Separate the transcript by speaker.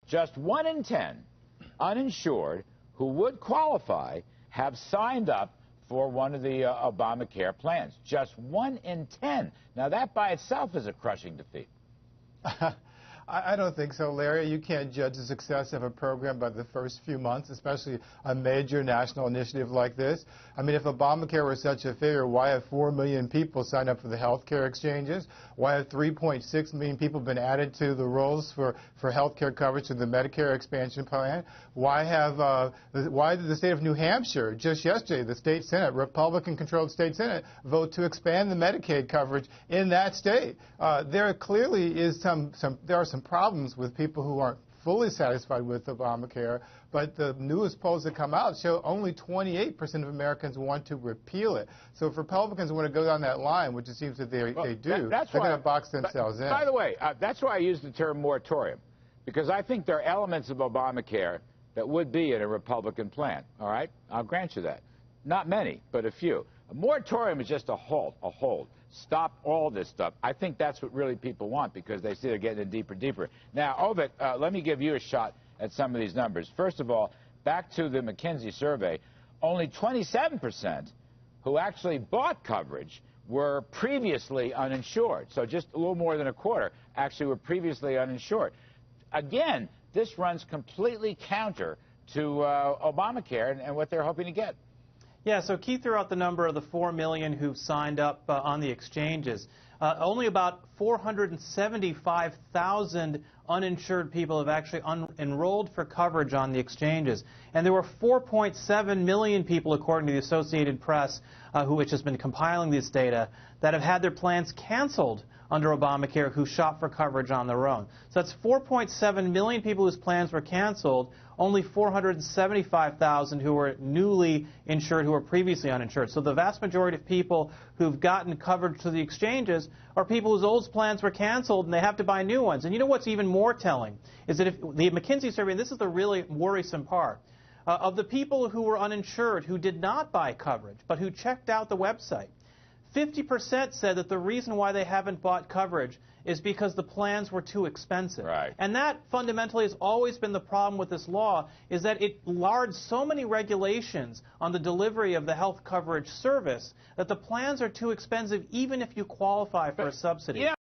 Speaker 1: Just 1 in 10 uninsured who would qualify have signed up for one of the Obamacare plans. Just 1 in 10. Now, that by itself is a crushing defeat.
Speaker 2: I don't think so, Larry. You can't judge the success of a program by the first few months, especially a major national initiative like this. I mean, if Obamacare was such a failure, why have 4 million people signed up for the health care exchanges? Why have 3.6 million people been added to the rolls for health care coverage to the Medicare expansion plan? Why did the state of New Hampshire, just yesterday, the state Senate, Republican-controlled state Senate, vote to expand the Medicaid coverage in that state? There clearly is there are some problems with people who aren't fully satisfied with Obamacare, but the newest polls that come out show only 28% of Americans want to repeal it. So if Republicans want to go down that line, which it seems that they do, they're going to box themselves in.
Speaker 1: By the way, that's why I use the term moratorium, because I think there are elements of Obamacare that would be in a Republican plan, all right? I'll grant you that. Not many, but a few. A moratorium is just a hold. Stop all this stuff. I think that's what really people want because they see they're getting in deeper and deeper. Now, Ovik, let me give you a shot at some of these numbers. First of all, back to the McKinsey survey, only 27% who actually bought coverage were previously uninsured. So just a little more than a quarter actually were previously uninsured. Again, this runs completely counter to Obamacare and what they're hoping to get.
Speaker 3: Yeah, so Keith threw out the number of the 4 million who've signed up on the exchanges. Only about 475,000 uninsured people have actually enrolled for coverage on the exchanges. And there were 4.7 million people, according to the Associated Press, which has been compiling this data, that have had their plans canceled under Obamacare who shop for coverage on their own. So that's 4.7 million people whose plans were canceled, only 475,000 who were newly insured who were previously uninsured. So the vast majority of people who've gotten coverage to the exchanges are people whose old plans were canceled and they have to buy new ones. And you know what's even more telling is that if the McKinsey survey, and this is the really worrisome part, of the people who were uninsured who did not buy coverage but who checked out the website, 50% said that the reason why they haven't bought coverage is because the plans were too expensive.
Speaker 1: Right.
Speaker 3: And that fundamentally has always been the problem with this law, is that it lards so many regulations on the delivery of the health coverage service that the plans are too expensive even if you qualify for a subsidy.
Speaker 1: Yeah.